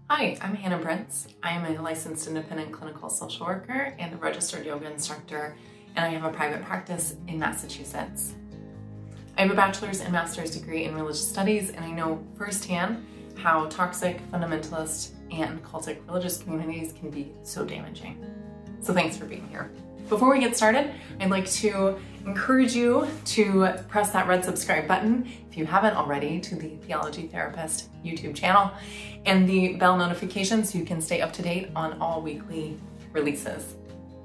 Hi, I'm Hannah Brents. I am a licensed independent clinical social worker and a registered yoga instructor, and I have a private practice in Massachusetts. I have a bachelor's and master's degree in religious studies, and I know firsthand how toxic, fundamentalist, and cultic religious communities can be so damaging. So thanks for being here. Before we get started, I'd like to encourage you to press that red subscribe button if you haven't already to the Theology Therapist YouTube channel and the bell notification so you can stay up to date on all weekly releases.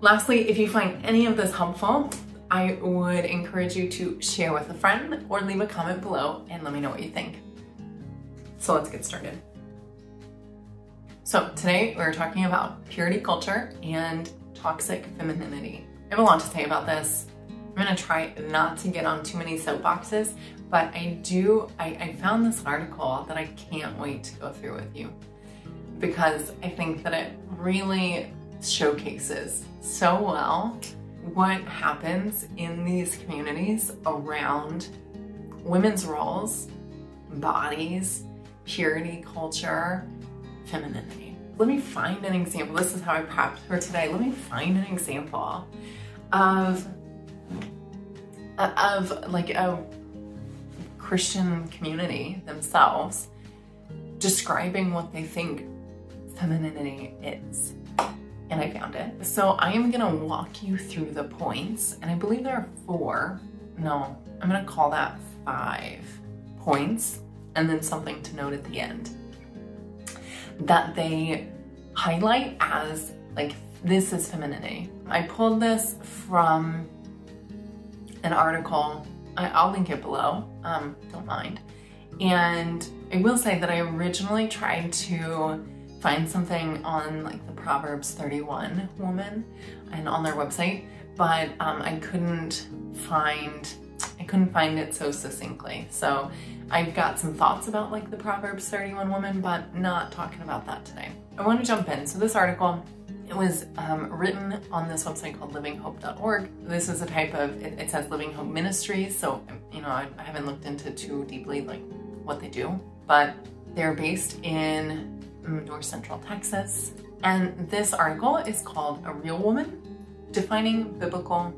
Lastly, if you find any of this helpful, I would encourage you to share with a friend or leave a comment below and let me know what you think. So let's get started. So today we're talking about purity culture and toxic femininity. I have a lot to say about this. I'm gonna try not to get on too many soapboxes, but I found this article that I can't wait to go through with you because I think that it really showcases so well what happens in these communities around women's roles, bodies, purity culture, femininity. Let me find an example. This is how I prepped for today. Let me find an example of like a Christian community themselves describing what they think femininity is. And I found it. So I am gonna walk you through the points, and I believe there are 4. No, I'm gonna call that 5 points, and then something to note at the end that they highlight as like, this is femininity. I pulled this from an article. I'll link it below, don't mind. And I will say that I originally tried to find something on like the Proverbs 31 woman and on their website, but I couldn't find it so succinctly. So I've got some thoughts about like the Proverbs 31 woman, but not talking about that today. I want to jump in. So this article, it was written on this website called livinghope.org. This is a type of, it says Living Hope Ministries. So, you know, I haven't looked into too deeply like what they do, but they're based in North Central Texas. And this article is called A Real Woman, Defining Biblical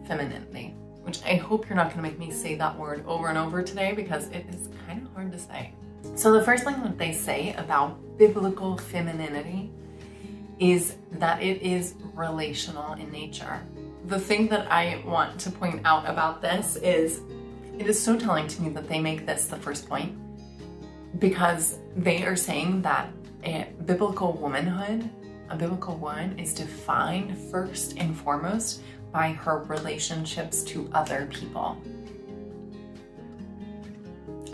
Femininity, which I hope you're not gonna make me say that word over and over today because it is kind of hard to say. So the first thing that they say about biblical femininity is that it is relational in nature. The thing that I want to point out about this is, it is so telling to me that they make this the first point, because they are saying that a biblical womanhood, a biblical woman is defined first and foremost by her relationships to other people.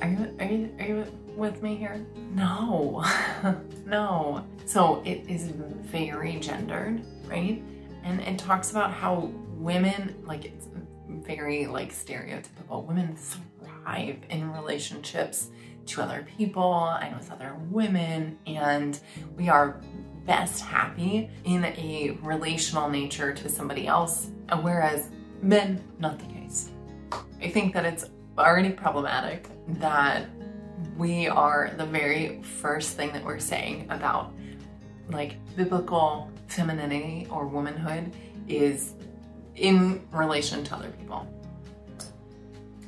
Are you with me here? No, no. So it is very gendered, right? And it talks about how women, like it's very like stereotypical, women thrive in relationships to other people and with other women, and we are best happy in a relational nature to somebody else, whereas men, not the case. I think that it's already problematic that we are, the very first thing that we're saying about like biblical femininity or womanhood is in relation to other people.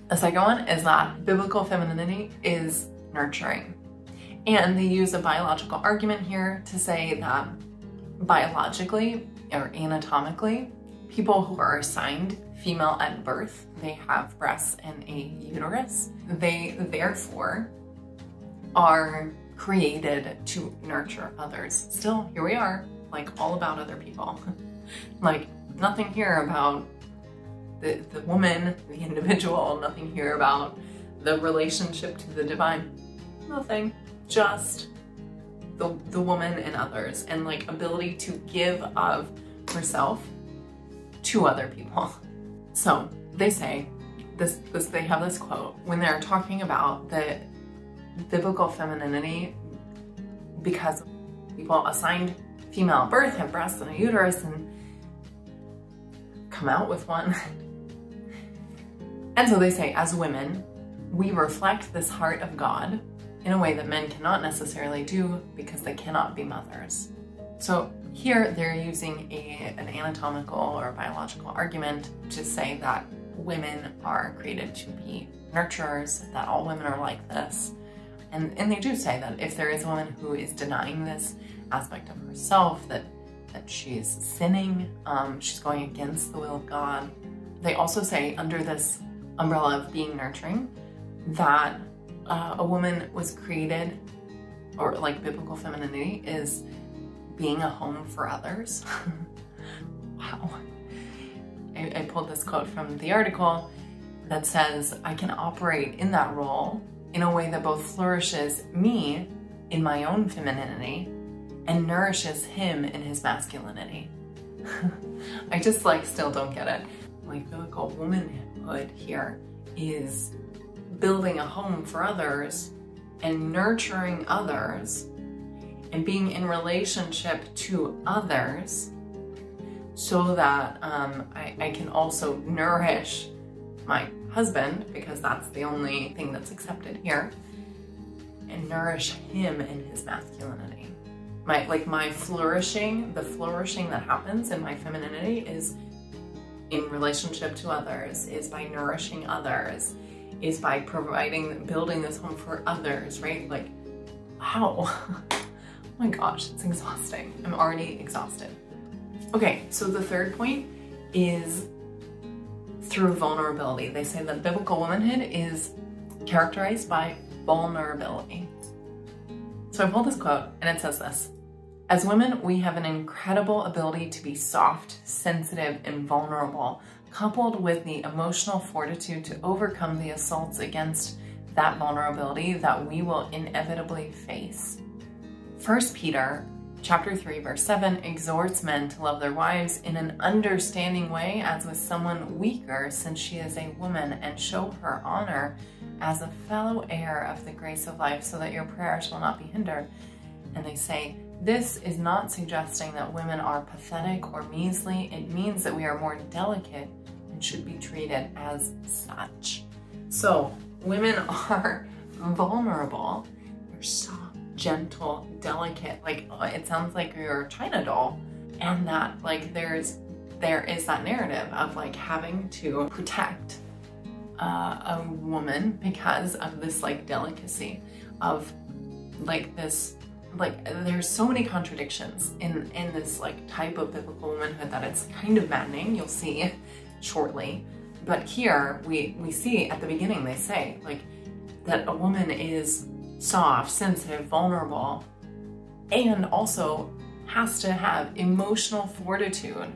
The second one is that biblical femininity is nurturing. And they use a biological argument here to say that biologically or anatomically, people who are assigned female at birth, they have breasts and a uterus, they therefore are created to nurture others. Still, here we are, like all about other people. Like nothing here about the woman, the individual, nothing here about the relationship to the divine, nothing. Just the woman and others, and like ability to give of herself to other people. So they say this they have this quote when they're talking about the biblical femininity, because people assigned female at birth have breasts and a uterus and come out with one. And so they say, as women, we reflect this heart of God in a way that men cannot necessarily do because they cannot be mothers. So here they're using an anatomical or biological argument to say that women are created to be nurturers, that all women are like this. And they do say that if there is a woman who is denying this aspect of herself, that she's sinning, she's going against the will of God. They also say under this umbrella of being nurturing that a woman was created, or like biblical femininity is being a home for others. Wow. I pulled this quote from the article that says, I can operate in that role in a way that both flourishes me in my own femininity and nourishes him in his masculinity. I just still don't get it. Like biblical womanhood here is building a home for others and nurturing others and being in relationship to others so that I can also nourish my husband, because that's the only thing that's accepted here, and nourish him in his masculinity. My flourishing, the flourishing that happens in my femininity is in relationship to others, is by nourishing others, is by building this home for others, right? Like, wow. Oh my gosh, it's exhausting. I'm already exhausted. Okay, so the third point is through vulnerability. They say that biblical womanhood is characterized by vulnerability. So I pulled this quote and it says this: as women, we have an incredible ability to be soft, sensitive, and vulnerable, coupled with the emotional fortitude to overcome the assaults against that vulnerability that we will inevitably face. 1 Peter chapter 3, verse 7 exhorts men to love their wives in an understanding way as with someone weaker, since she is a woman, and show her honor as a fellow heir of the grace of life, so that your prayers will not be hindered. And they say, this is not suggesting that women are pathetic or measly. It means that we are more delicate and should be treated as such. So women are vulnerable. They're soft, gentle, delicate. Like, it sounds like you're a China doll. And that there is that narrative of having to protect a woman because of this delicacy of this. There's so many contradictions in this type of biblical womanhood that it's kind of maddening. You'll see shortly. But here we see at the beginning, they say that a woman is soft, sensitive, vulnerable, and also has to have emotional fortitude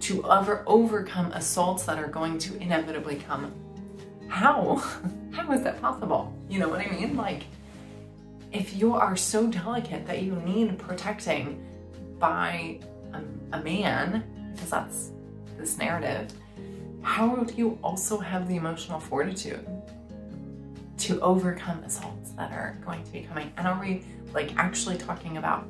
to overcome assaults that are going to inevitably come. How is that possible? You know what I mean? If you are so delicate that you need protecting by a man, because that's this narrative, how do you also have the emotional fortitude to overcome assaults that are going to be coming? And are we actually talking about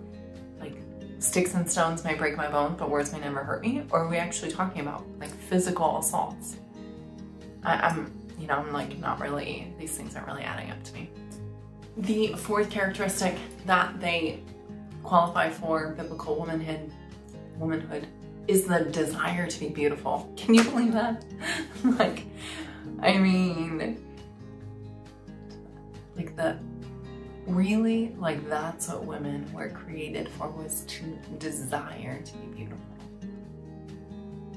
sticks and stones may break my bones, but words may never hurt me? Or are we actually talking about physical assaults? I'm not really, these things aren't really adding up to me. The fourth characteristic that they qualify for biblical womanhood is the desire to be beautiful. Can you believe that? That's what women were created for, was to desire to be beautiful.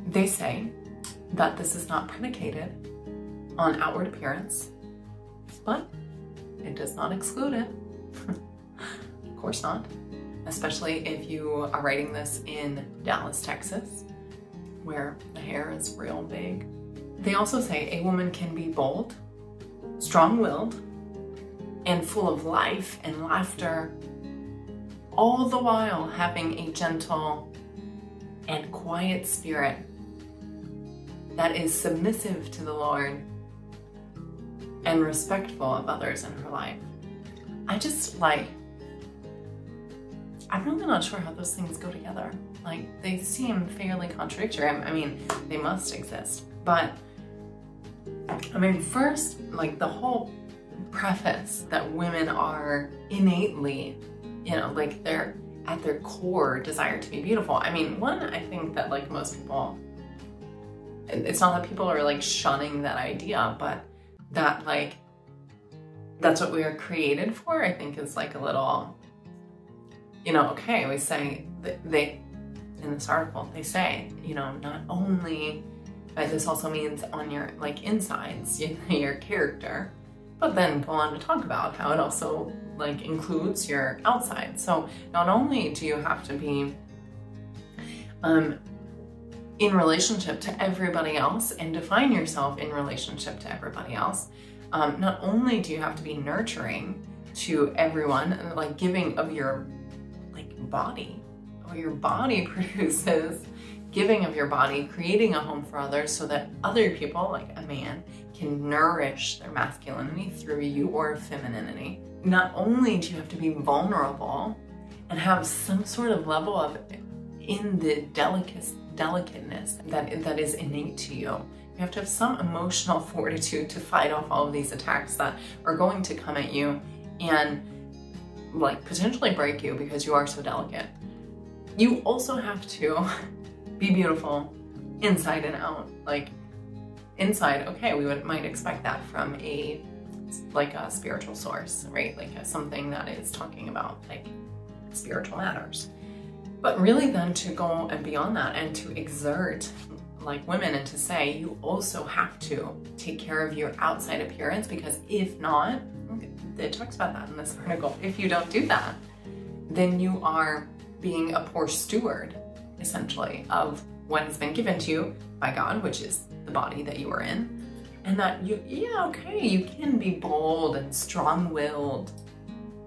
They say that this is not predicated on outward appearance, but it does not exclude it. Of course not. Especially if you are writing this in Dallas, Texas, where the hair is real big. They also say a woman can be bold, strong-willed, and full of life and laughter, all the while having a gentle and quiet spirit that is submissive to the Lord and respectful of others in her life. I'm really not sure how those things go together. They seem fairly contradictory. They must exist. But, first, the whole preface that women are innately, you know, like they're at their core desire to be beautiful. I mean, one, I think that like most people, it's not that people are like shunning that idea, but that like, that's what we are created for, I think is like a little, you know, okay, we say that they, in this article, they say, you know, not only, but this also means on your like insides, your character, but then go on to talk about how it also like includes your outside. So not only do you have to be in relationship to everybody else and define yourself in relationship to everybody else, not only do you have to be nurturing to everyone and like giving of your like body, what your body produces, giving of your body, creating a home for others so that other people, like a man, can nourish their masculinity through your femininity. Not only do you have to be vulnerable and have some sort of level of in the delicateness that is innate to you. You have to have some emotional fortitude to fight off all of these attacks that are going to come at you and like potentially break you because you are so delicate. You also have to be beautiful inside and out. Like inside, okay, we might expect that from a spiritual source, right? Like something that is talking about like spiritual matters. But really then to go and beyond that and to exert like women and to say you also have to take care of your outside appearance, because if not, it talks about that in this article, if you don't do that, then you are being a poor steward essentially of what has been given to you by God, which is the body that you are in. And that you can be bold and strong-willed.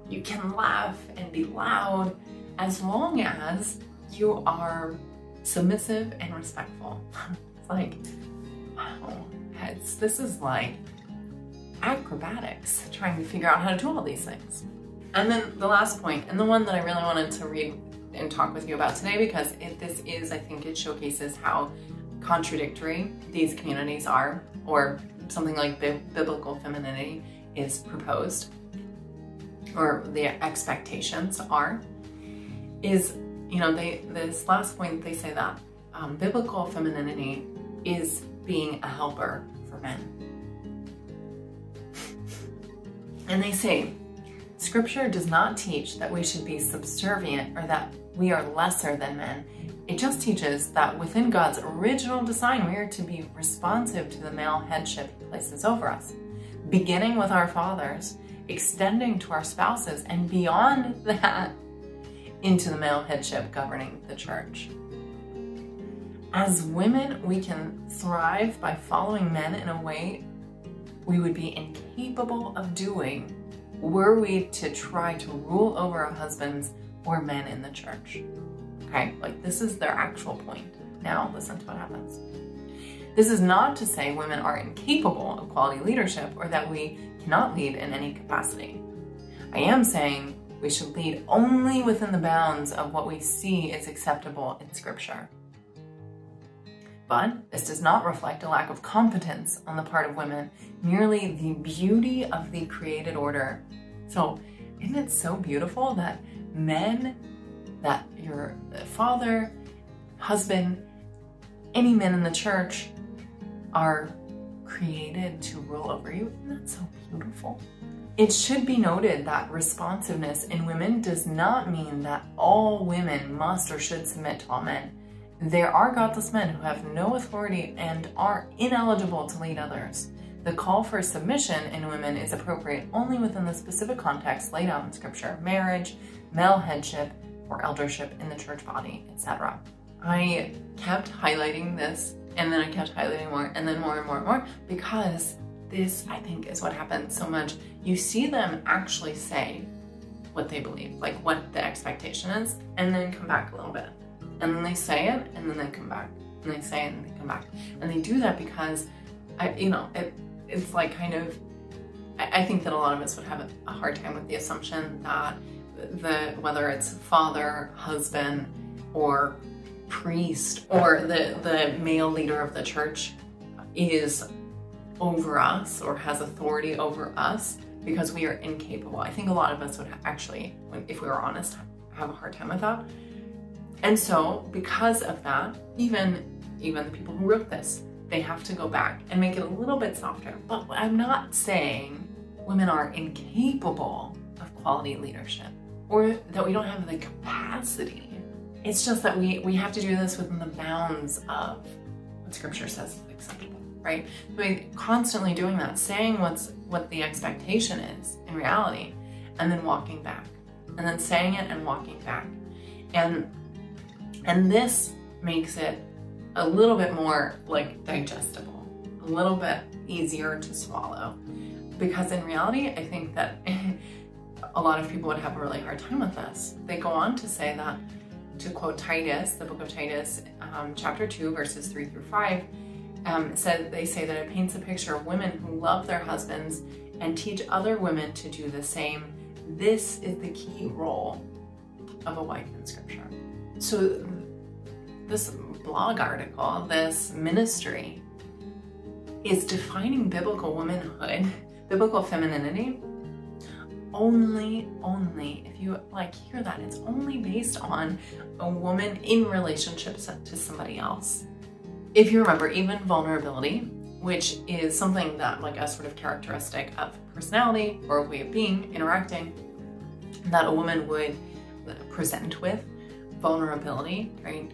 You can laugh and be loud as long as you are submissive and respectful. It's like, wow, this is like acrobatics, trying to figure out how to do all these things. And then the last point, and the one that I really wanted to read and talk with you about today, because I think it showcases how contradictory these communities are, or something like biblical femininity is proposed, or the expectations are, is, you know, this last point, they say that biblical femininity is being a helper for men. And they say, Scripture does not teach that we should be subservient or that we are lesser than men. It just teaches that within God's original design, we are to be responsive to the male headship He places over us, beginning with our fathers, extending to our spouses, and beyond that, into the male headship governing the church. As women, we can thrive by following men in a way we would be incapable of doing were we to try to rule over our husbands or men in the church. Okay, like this is their actual point. Now listen to what happens. This is not to say women are incapable of quality leadership or that we cannot lead in any capacity. I am saying we should lead only within the bounds of what we see is acceptable in Scripture. But this does not reflect a lack of competence on the part of women, merely the beauty of the created order. So isn't it so beautiful that men, that your father, husband, any men in the church are created to rule over you? Isn't that so beautiful? It should be noted that responsiveness in women does not mean that all women must or should submit to all men. There are godless men who have no authority and are ineligible to lead others. The call for submission in women is appropriate only within the specific context laid out in Scripture: marriage, male headship, or eldership in the church body, etc. I kept highlighting this, and then I kept highlighting more, and then more and more and more, because this, I think, is what happens so much. You see them actually say what they believe, like what the expectation is, and then come back a little bit. And then they say it, and then they come back, and they say it, and they come back. And they do that because, it's like kind of, I think that a lot of us would have a hard time with the assumption that whether it's father, husband, or priest, or the male leader of the church is over us or has authority over us, because we are incapable. I think a lot of us would actually, if we were honest, have a hard time with that. And so because of that, even the people who wrote this, they have to go back and make it a little bit softer. But I'm not saying women are incapable of quality leadership or that we don't have the capacity. It's just that we have to do this within the bounds of what scripture says is acceptable, right? So constantly doing that, saying what the expectation is in reality, and then walking back, and then saying it and walking back. And this makes it a little bit more like digestible, a little bit easier to swallow. Because in reality, I think that a lot of people would have a really hard time with this. They go on to say that, to quote Titus, the book of Titus, chapter 2, verses 3 through 5, they say that it paints a picture of women who love their husbands and teach other women to do the same. This is the key role of a wife in scripture. So this blog article, this ministry, is defining biblical womanhood, biblical femininity, only, if you hear that, it's only based on a woman in relationships to somebody else. If you remember, even vulnerability, which is something that a sort of characteristic of personality or a way of being, interacting, that a woman would present with, vulnerability, right,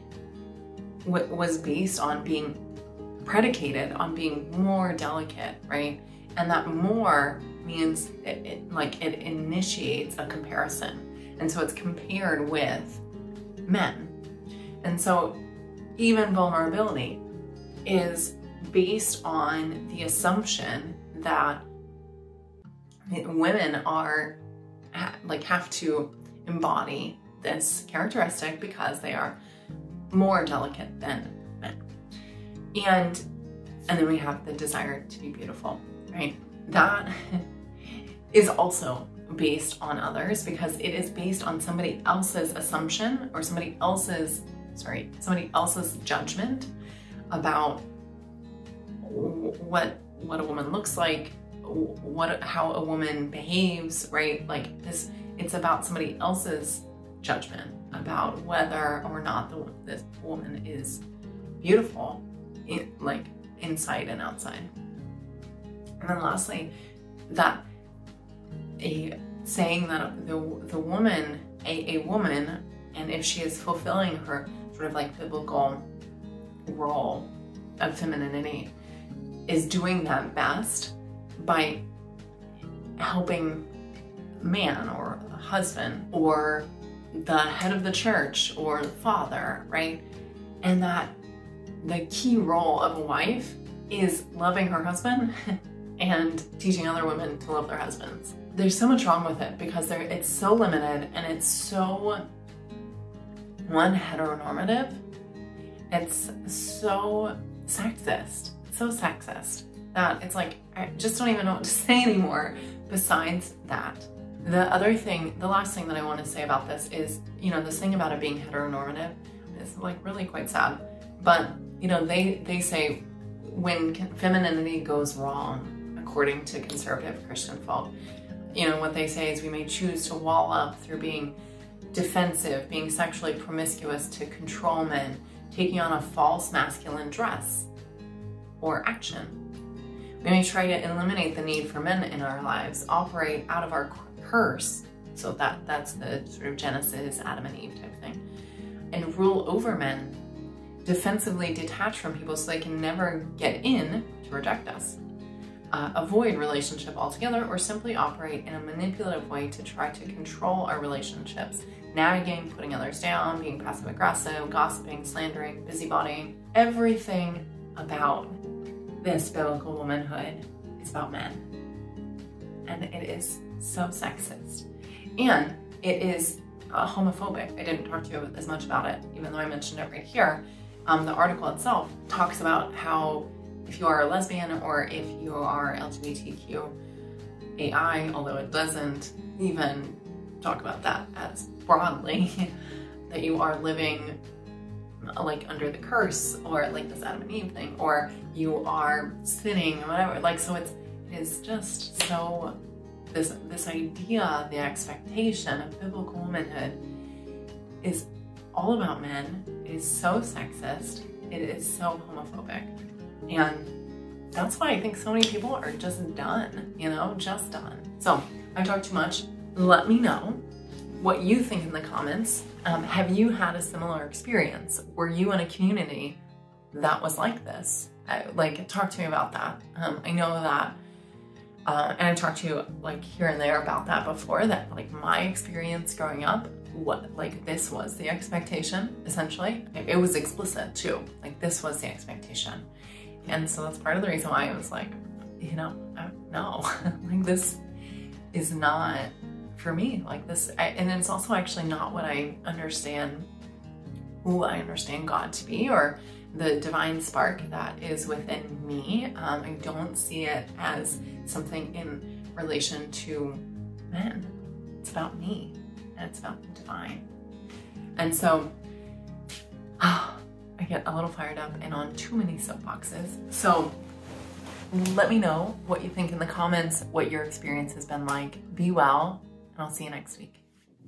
was based on being predicated on being more delicate, right? And that more means it initiates a comparison. And so it's compared with men. And so even vulnerability is based on the assumption that women have to embody this characteristic because they are more delicate than men. And then we have the desire to be beautiful, right? That is also based on others because it is based on somebody else's assumption or somebody else's judgment about what a woman looks like, how a woman behaves, right? It's about somebody else's judgment about whether or not this woman is beautiful, inside and outside. And then lastly, that saying that the woman, a woman, and if she is fulfilling her sort of biblical role of femininity, is doing that best by helping a man or a husband or the head of the church or the father, right? And that the key role of a wife is loving her husband and teaching other women to love their husbands. There's so much wrong with it because it's so limited and it's so heteronormative. It's so sexist. That it's I just don't even know what to say anymore besides that. The last thing that I want to say about this is, this thing about it being heteronormative is really quite sad. But, they say when femininity goes wrong, according to conservative Christian folk, what they say is we may choose to wall up through being defensive, being sexually promiscuous to control men, taking on a false masculine dress or action. We may try to eliminate the need for men in our lives, operate out of our curse, so that's the sort of Genesis, Adam and Eve type thing, and rule over men, defensively detach from people so they can never get in to reject us, avoid relationship altogether, or simply operate in a manipulative way to try to control our relationships, nagging, putting others down, being passive-aggressive, gossiping, slandering, busybodying. Everything about this biblical womanhood is about men. And it is so sexist. And it is homophobic. I didn't talk to you as much about it, even though I mentioned it right here. The article itself talks about how if you are a lesbian or if you are LGBTQAI, although it doesn't even talk about that as broadly, that you are living under the curse or this Adam and Eve thing, or you are sinning or whatever. So it is just so this idea, the expectation of biblical womanhood is all about men. It is so sexist. It is so homophobic. And that's why I think so many people are just done, you know, just done. So I talked too much. Let me know what you think in the comments. Have you had a similar experience? Were you in a community that was like this? Like, talk to me about that. I know that, and I talked to you like here and there about that before, that like my experience growing up, like this was the expectation, essentially. It was explicit too. Like this was the expectation. And so that's part of the reason why I was like, you know, no, like this is not for me. Like this, and it's also actually not what I understand, who I understand God to be, or the divine spark that is within me. I don't see it as something in relation to men. It's about me, and it's about the divine. And so I get a little fired up and on too many soapboxes. So let me know what you think in the comments, what your experience has been like. Be well, and I'll see you next week.